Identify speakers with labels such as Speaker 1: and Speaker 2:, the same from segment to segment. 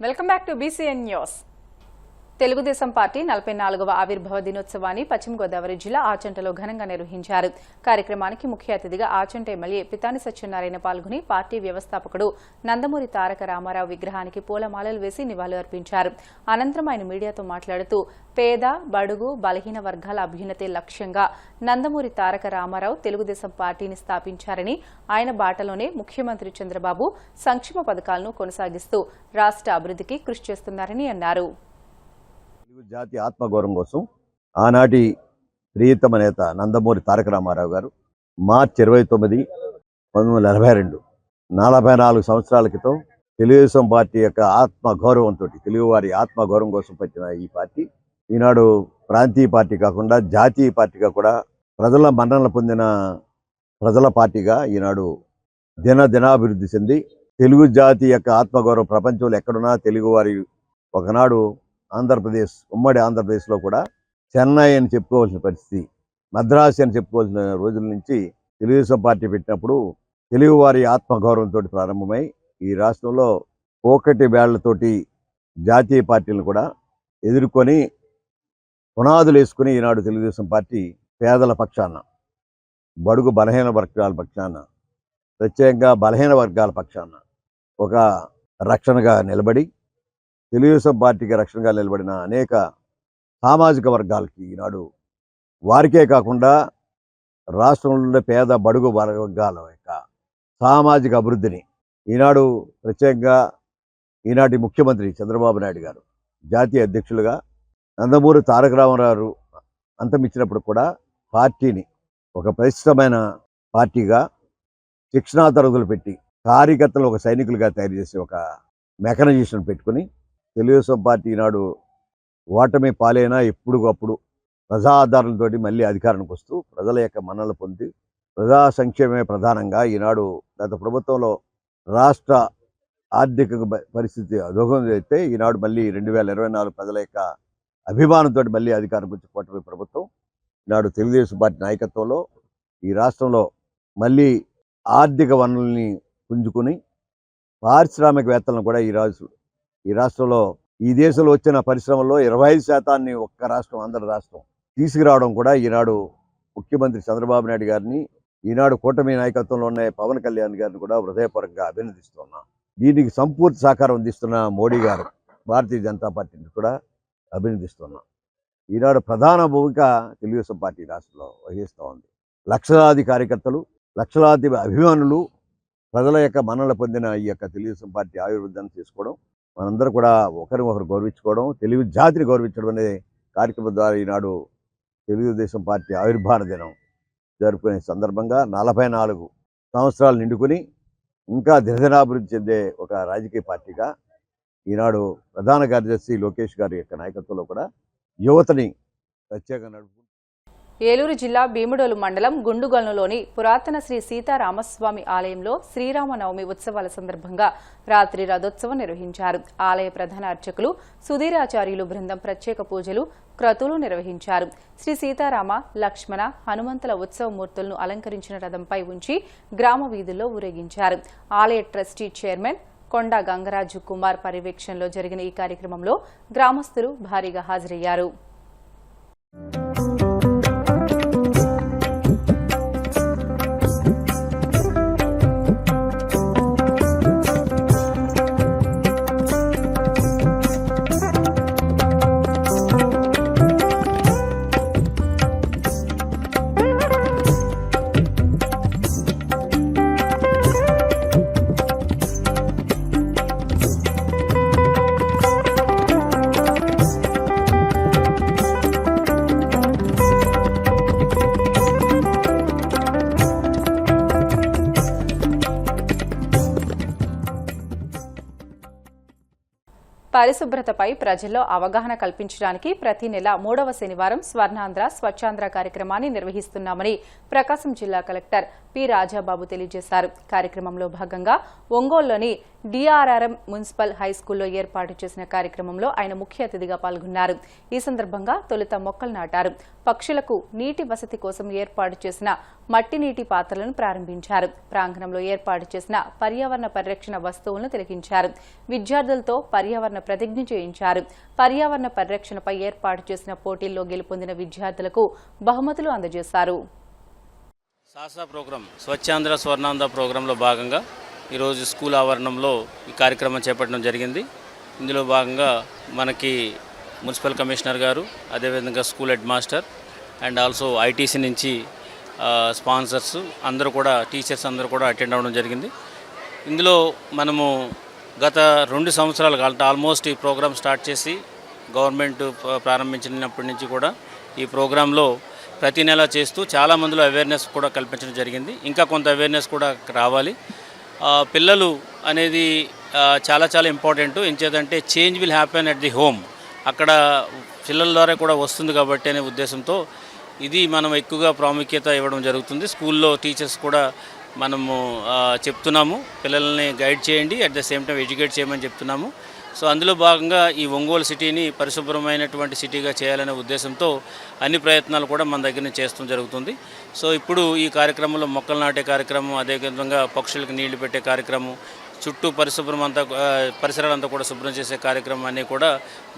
Speaker 1: Welcome back to BCN news. Telugu Desam Party 44వ ఆవిర్భావ దినోత్సవాన్ని పశ్చిమ గోదావరి జిల్లా ఆచంటలో ఘనంగా నిర్వహించారు. కార్యక్రమానికి ముఖ్య అతిథిగా ఆచంట ఎమ్మెల్యే పితాని సత్యనారాయణ పాల్గొని పార్టీ వ్యవస్థాపకుడు నందమూరి తారక రామారావు విగ్రహానికి పూలమాలలు వేసి నివాళులు అర్పించారు. అనంతరం ఆయన మీడియాతో మాట్లాడుతూ పేద, బడుగు, బలహీన వర్గాల అభ్యున్నతే లక్ష్యంగా నందమూరి తారక రామారావు తెలుగుదేశం పార్టీని స్థాపించారని, ఆయన బాటలోనే ముఖ్యమంత్రి చంద్రబాబు సంక్షేమ పథకాలను కొనసాగిస్తూ రాష్ట్ర అభివృద్ధికి కృషి చేస్తున్నారని అన్నారు.
Speaker 2: జాతి ఆత్మగౌరవం కోసం ఆనాటి ప్రియతమ నేత నందమూరి తారక రామారావు గారు మార్చి 29, 1942 44 సంవత్సరాల క్రితం తెలుగుదేశం పార్టీ యొక్క ఆత్మగౌరవంతో తెలుగువారి ఆత్మగౌరవం కోసం పెట్టిన ఈ పార్టీ ఈనాడు ప్రాంతీయ పార్టీ కాకుండా జాతీయ పార్టీగా కూడా ప్రజల మన్ననలు పొందిన ప్రజల పార్టీగా ఈనాడు దినాభివృద్ధి చెంది తెలుగు జాతి యొక్క ఆత్మగౌరవం ప్రపంచంలో ఎక్కడున్నా తెలుగువారి ఒకనాడు ఆంధ్రప్రదేశ్, ఉమ్మడి ఆంధ్రప్రదేశ్లో కూడా చెన్నై అని చెప్పుకోవాల్సిన పరిస్థితి, మద్రాసు అని చెప్పుకోవాల్సిన రోజుల నుంచి తెలుగుదేశం పార్టీ పెట్టినప్పుడు తెలుగువారి ఆత్మగౌరవంతో ప్రారంభమై ఈ రాష్ట్రంలో పోకటి వేళ్లతోటి జాతీయ పార్టీలను కూడా ఎదుర్కొని పునాదులు వేసుకుని ఈనాడు తెలుగుదేశం పార్టీ పేదల పక్షాన, బడుగు బలహీన వర్గాల పక్షాన, ప్రత్యేకంగా బలహీన వర్గాల పక్షాన ఒక రక్షణగా నిలబడి తెలుగుదేశం పార్టీకి రక్షణగా నిలబడిన అనేక సామాజిక వర్గాలకి ఈనాడు వారికే కాకుండా రాష్ట్రంలో పేద బడుగు వర్గాల యొక్క సామాజిక అభివృద్ధిని ఈనాడు ప్రత్యేకంగా ఈనాటి ముఖ్యమంత్రి చంద్రబాబు నాయుడు గారు జాతీయ అధ్యక్షులుగా నందమూరి తారక రామారావు అంతమిచ్చినప్పుడు కూడా పార్టీని ఒక ప్రతిష్టమైన పార్టీగా శిక్షణా తరగతులు పెట్టి కార్యకర్తలు ఒక సైనికులుగా తయారు చేసి ఒక మెకనైజేషన్ పెట్టుకుని తెలుగుదేశం పార్టీ ఈనాడు ఓటమి పాలైనా ఎప్పుడుకప్పుడు ప్రజా ఆధారాలతో మళ్ళీ అధికారానికి వస్తూ ప్రజల యొక్క మన్ననలు పొంది ప్రజా సంక్షేమమే ప్రధానంగా ఈనాడు గత ప్రభుత్వంలో రాష్ట్ర ఆర్థిక పరిస్థితి అధోగతి అయితే ఈనాడు మళ్ళీ 2024 ప్రజల యొక్క అభిమానంతో మళ్ళీ అధికారం వచ్చి కూటమి ప్రభుత్వం ఈనాడు తెలుగుదేశం పార్టీ నాయకత్వంలో ఈ రాష్ట్రంలో మళ్ళీ ఆర్థిక వనరుల్ని పుంజుకుని పారిశ్రామికవేత్తలను కూడా ఈ రాష్ట్రంలో ఈ దేశంలో వచ్చిన పరిశ్రమల్లో 25% ఒక్క రాష్ట్రం, ఆంధ్ర రాష్ట్రం తీసుకురావడం కూడా ఈనాడు ముఖ్యమంత్రి చంద్రబాబు నాయుడు గారిని, ఈనాడు కూటమి నాయకత్వంలో ఉన్న పవన్ కళ్యాణ్ గారిని కూడా హృదయపూర్వకంగా అభినందిస్తున్నాం. దీనికి సంపూర్తి సహకారం అందిస్తున్న మోడీ గారు, భారతీయ జనతా పార్టీని కూడా అభినందిస్తున్నాం. ఈనాడు ప్రధాన భూమిక తెలుగుదేశం పార్టీ రాష్ట్రంలో వహిస్తూ ఉంది. లక్షలాది కార్యకర్తలు, లక్షలాది అభిమానులు ప్రజల యొక్క మన్ననలు పొందిన ఈ యొక్క తెలుగుదేశం పార్టీ ఆవిర్భావాన్ని చేసుకోవడం, మనందరూ కూడా ఒకరినొకరు గౌరవించుకోవడం, తెలుగు జాతిని గౌరవించడం అనే కార్యక్రమం ద్వారా ఈనాడు తెలుగుదేశం పార్టీ ఆవిర్భావ దినం జరుపుకునే సందర్భంగా 44 సంవత్సరాలు నిండుకుని ఇంకా దినదినాభివృద్ధి చెందే ఒక రాజకీయ పార్టీగా ఈనాడు ప్రధాన కార్యదర్శి లోకేష్ గారి యొక్క నాయకత్వంలో కూడా యువతని ప్రత్యేకంగా నడుపుకుంటూ
Speaker 1: ఏలూరు జిల్లా భీముడోలు మండలం గుండుగొలనులోని పురాతన శ్రీ సీతారామస్వామి ఆలయంలో శ్రీరామనవమి ఉత్సవాల సందర్భంగా రాత్రి రథోత్సవం నిర్వహించారు. ఆలయ ప్రధాన అర్చకులు సుధీరాచార్యులు బృందం ప్రత్యేక పూజలు, క్రతువులు నిర్వహించారు. శ్రీ సీతారామ, లక్ష్మణ, హనుమంతుల ఉత్సవమూర్తులను అలంకరించిన రథంపై ఉంచి గ్రామ వీధుల్లో ఊరేగించారు. ఆలయ ట్రస్టీ చైర్మన్ కొండా గంగరాజు కుమార్ పర్యవేక్షణలో జరిగిన ఈ కార్యక్రమంలో గ్రామస్తులు భారీగా హాజరయ్యారు. పరిశుభ్రతపై ప్రజల్లో అవగాహన కల్పించడానికి ప్రతి నెల 3వ శనివారం స్వర్ణాంధ్ర స్వచ్ఛాంధ్ర కార్యక్రమాన్ని నిర్వహిస్తున్నామని ప్రకాశం జిల్లా కలెక్టర్ పి రాజాబాబు తెలియజేశారు. కార్యక్రమంలో భాగంగా ఒంగోలులోని డిఆర్ఆర్ఎం మున్సిపల్ హైస్కూల్లో ఏర్పాటు చేసిన కార్యక్రమంలో ఆయన ముఖ్య అతిథిగా పాల్గొన్నారు. ఈ సందర్భంగా తొలుత మొక్కలు నాటారు. పక్షులకు నీటి వసతి కోసం ఏర్పాటు చేసిన మట్టి నీటి పాత్రలను ప్రారంభించారు. ప్రాంగణంలో ఏర్పాటు చేసిన పర్యావరణ పరిరక్షణ వస్తువులను తిలకించారు. విద్యార్థులతో పర్యావరణ ప్రతిజ్ఞ చేయించారు. పర్యావరణ పరిరక్షణపై ఏర్పాటు చేసిన పోటీల్లో గెలుపొందిన విద్యార్థులకు బహుమతులు అందజేశారు.
Speaker 3: సాసా ప్రోగ్రాం స్వచ్ఛాంధ్ర స్వర్ణాంధ్ర ప్రోగ్రాంలో భాగంగా ఈరోజు స్కూల్ ఆవరణంలో ఈ కార్యక్రమం చేపట్టడం జరిగింది. ఇందులో భాగంగా మనకి మున్సిపల్ కమిషనర్ గారు, అదేవిధంగా school head master and also ITC నుంచి స్పాన్సర్స్ అందరూ కూడా, టీచర్స్ అందరూ కూడా అటెండ్ అవ్వడం జరిగింది. ఇందులో మనము గత 2 సంవత్సరాలు ఆల్మోస్ట్ ఈ ప్రోగ్రాం స్టార్ట్ చేసి గవర్నమెంట్ ప్రారంభించినప్పటి నుంచి కూడా ఈ ప్రోగ్రాంలో ప్రతి నెల చేస్తూ చాలా మందిలో అవేర్నెస్ కూడా కల్పించడం జరిగింది. ఇంకా కొంత అవేర్నెస్ కూడా రావాలి. పిల్లలు అనేది చాలా చాలా ఇంపార్టెంట్. ఎంచేదంటే change will happen at the home, అక్కడ పిల్లల ద్వారా కూడా వస్తుంది కాబట్టి అనే ఉద్దేశంతో ఇది మనం ఎక్కువగా ప్రాముఖ్యత ఇవ్వడం జరుగుతుంది. స్కూల్లో టీచర్స్ కూడా మనము చెప్తున్నాము, పిల్లల్ని గైడ్ చేయండి, at the same time educate చేయమని చెప్తున్నాము. సో అందులో భాగంగా ఈ ఒంగోలు సిటీని పరిశుభ్రమైనటువంటి సిటీగా చేయాలనే ఉద్దేశంతో అన్ని ప్రయత్నాలు కూడా మన దగ్గర నుంచి చేస్తూ జరుగుతుంది. సో ఇప్పుడు ఈ కార్యక్రమంలో మొక్కలు నాటే కార్యక్రమం, అదేవిధంగా పక్షులకు నీళ్లు పెట్టే కార్యక్రమం, చుట్టూ పరిసరాలంతా కూడా శుభ్రం చేసే కార్యక్రమం అన్నీ కూడా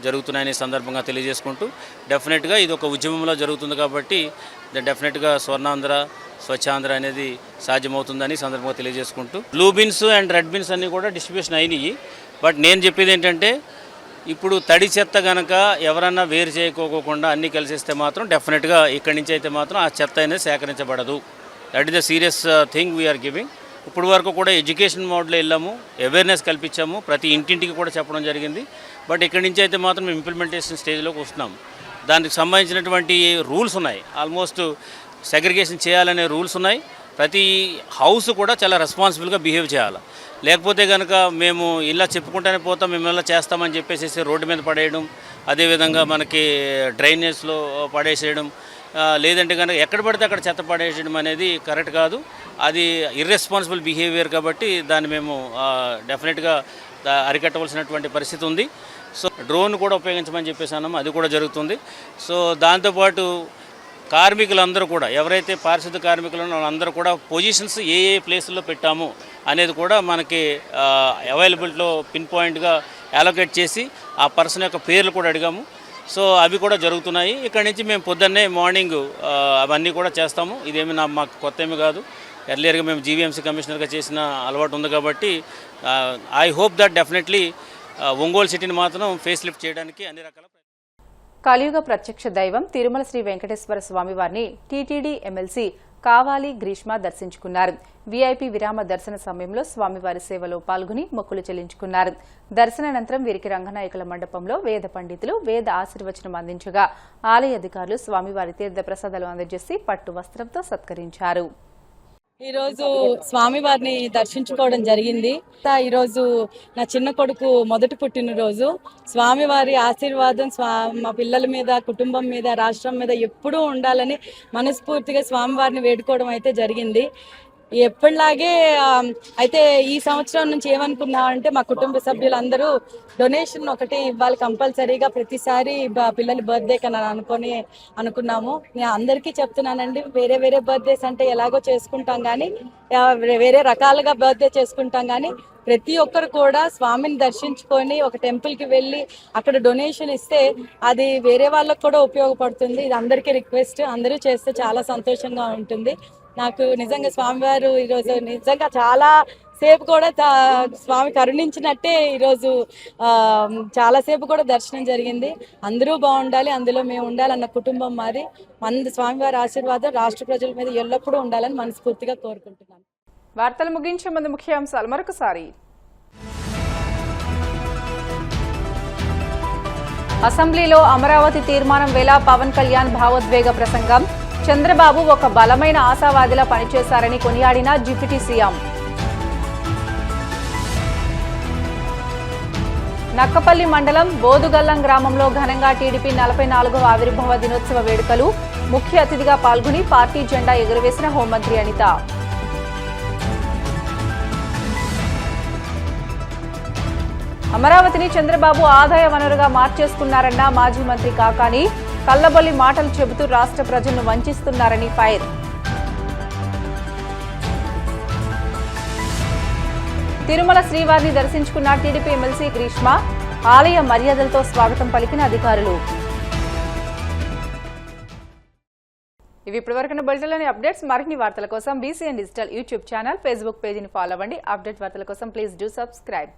Speaker 3: జరుగుతున్నాయని సందర్భంగా తెలియజేసుకుంటూ, డెఫినెట్గా ఇది ఒక ఉద్యమంలో జరుగుతుంది కాబట్టి డెఫినెట్గా స్వర్ణాంధ్ర స్వచ్ఛాంధ్ర అనేది సాధ్యమవుతుందని సందర్భంగా తెలియజేసుకుంటూ, blue bins and red bins అన్నీ కూడా డిస్ట్రిబ్యూషన్ అయినాయి. బట్ నేను చెప్పేది ఏంటంటే ఇప్పుడు తడి చెత్త కనుక ఎవరన్నా వేరు చేయకోకుండా అన్నీ కలిసిస్తే మాత్రం డెఫినెట్గా ఇక్కడి నుంచి అయితే మాత్రం ఆ చెత్త అనేది సేకరించబడదు. That is the serious thing we are giving. ఇప్పుడు వరకు కూడా ఎడ్యుకేషన్ మోడ్లో వెళ్ళాము, అవేర్నెస్ కల్పించాము, ప్రతి ఇంటింటికి కూడా చెప్పడం జరిగింది. బట్ ఇక్కడి నుంచి అయితే మాత్రం మేము ఇంప్లిమెంటేషన్ స్టేజ్లోకి వస్తున్నాము. దానికి సంబంధించినటువంటి రూల్స్ ఉన్నాయి, ఆల్మోస్ట్ సెగ్రిగేషన్ చేయాలనే రూల్స్ ఉన్నాయి. ప్రతి హౌస్ కూడా చాలా రెస్పాన్సిబుల్గా బిహేవ్ చేయాలి. లేకపోతే కనుక మేము ఇలా చెప్పుకుంటూనే పోతాం, మేము ఇలా చేస్తామని చెప్పేసి రోడ్డు మీద పడేయడం, అదేవిధంగా మనకి డ్రైనేజ్లో పడేసేయడం, లేదంటే కనుక ఎక్కడ పడితే అక్కడ చెత్త పడేసేయడం అనేది కరెక్ట్ కాదు. అది ఇర్రెస్పాన్సిబుల్ బిహేవియర్ కాబట్టి దాన్ని మేము డెఫినెట్గా అరికట్టవలసినటువంటి పరిస్థితి ఉంది. సో డ్రోన్ కూడా ఉపయోగించమని చెప్పేసి అన్నాము, అది కూడా జరుగుతుంది. సో దాంతోపాటు కార్మికులందరూ కూడా, ఎవరైతే పారిశుద్ధ కార్మికులు వాళ్ళందరూ కూడా పొజిషన్స్ ఏ ప్లేసుల్లో పెట్టాము అనేది కూడా మనకి అవైలబిలిటీలో పిన్ పాయింట్గా అలొకేట్ చేసి ఆ పర్సన్ యొక్క పేర్లు కూడా అడిగాము. సో అవి కూడా జరుగుతున్నాయి. ఇక్కడ నుంచి మేము పొద్దున్నే మార్నింగ్ అవన్నీ కూడా చేస్తాము. ఇదేమి మాకు కొత్త ఏమి కాదు, ఎర్లియర్గా మేము జీవీఎంసీ కమిషనర్గా చేసిన అలవాటు ఉంది కాబట్టి I hope that definitely Ongole సిటీని మాత్రం ఫేస్ లిఫ్ట్ చేయడానికి అన్ని రకాల.
Speaker 1: కలియుగ ప్రత్యక్ష దైవం తిరుమల శ్రీ వెంకటేశ్వర స్వామివారిని టీటీడీ ఎమ్మెల్సీ కావాలి గ్రీష్మ దర్శించుకున్నారు. వీఐపీ విరామ దర్శన సమయంలో స్వామివారి సేవలో పాల్గొని మొక్కులు చెల్లించుకున్నారు. దర్శనానంతరం వీరికి రంగనాయకుల మండపంలో వేద పండితులు వేద ఆశీర్వచనం అందించగా ఆలయ అధికారులు స్వామివారి తీర్థ ప్రసాదాలు అందజేసి పట్టు వస్త్రంతో సత్కరించారు.
Speaker 4: ఈరోజు స్వామివారిని దర్శించుకోవడం జరిగింది. ఈరోజు నా చిన్న కొడుకు మొదటి పుట్టినరోజు. స్వామివారి ఆశీర్వాదం మా పిల్లల మీద, కుటుంబం మీద, రాష్ట్రం మీద ఎప్పుడూ ఉండాలని మనస్ఫూర్తిగా స్వామివారిని వేడుకోవడం అయితే జరిగింది. ఎప్పటిలాగే అయితే ఈ సంవత్సరం నుంచి ఏమనుకున్నామంటే మా కుటుంబ సభ్యులందరూ డొనేషన్ ఒకటి ఇవ్వాలి కంపల్సరీగా ప్రతిసారి పిల్లల బర్త్డే కన్నా అనుకున్నాము. నేను అందరికీ చెప్తున్నానండి, వేరే వేరే బర్త్డేస్ అంటే ఎలాగో చేసుకుంటాం కానీ, వేరే రకాలుగా బర్త్డే చేసుకుంటాం కానీ ప్రతి ఒక్కరు కూడా స్వామిని దర్శించుకొని ఒక టెంపుల్కి వెళ్ళి అక్కడ డొనేషన్ ఇస్తే అది వేరే వాళ్ళకు కూడా ఉపయోగపడుతుంది. ఇది అందరికీ రిక్వెస్ట్, అందరూ చేస్తే చాలా సంతోషంగా ఉంటుంది. నాకు నిజంగా స్వామివారు ఈరోజు నిజంగా చాలా సేపు కూడా స్వామి కరుణించినట్టే ఈరోజు చాలాసేపు కూడా దర్శనం జరిగింది. అందరూ బాగుండాలి, అందులో మేము ఉండాలన్న కుటుంబం మాది. స్వామివారి ఆశీర్వాదం రాష్ట్ర ప్రజల మీద ఎల్లప్పుడూ ఉండాలని మనస్ఫూర్తిగా కోరుకుంటున్నాను.
Speaker 1: వార్తలు ముగించే ముందు ముఖ్యాంశాలు మరొకసారి. అసెంబ్లీలో అమరావతి తీర్మానం వేళ పవన్ కళ్యాణ్ భావోద్వేగ ప్రసంగం. చంద్రబాబు ఒక బలమైన ఆశావాదిలా పనిచేశారని కొనియాడిన డిప్యూటీ సీఎం. నక్కపల్లి మండలం బోదుగల్లం గ్రామంలో ఘనంగా టీడీపీ 44వ ఆవిర్భావ దినోత్సవ వేడుకలు. ముఖ్య అతిథిగా పాల్గొని పార్టీ జెండా ఎగురవేసిన హోంమంత్రి అనిత. అమరావతిని చంద్రబాబు ఆదాయ వనరుగా మార్చేసుకున్నారన్న మాజీ మంత్రి కాకాని. కల్లబొల్లి మాటలు చెబుతూ రాష్ట్ర ప్రజలను వంచిస్తున్నారని ఫైర్. తిరుమల శ్రీవారిని దర్శించుకున్న టీడీపీ ఎమ్మెల్సీ గ్రీష్మ. ఆలయ మర్యాదలతో స్వాగతం పలికిన అధికారులు. ఇవి ఇప్పటివరకున్న బులెటిన్లోని అప్డేట్స్. మరిన్ని వార్తల కోసం BCN digital YouTube channel, Facebook పేజీని ఫాలో అవ్వండి. అప్డేట్ వార్తల కోసం ప్లీజ్ డూ సబ్స్క్రైబ్.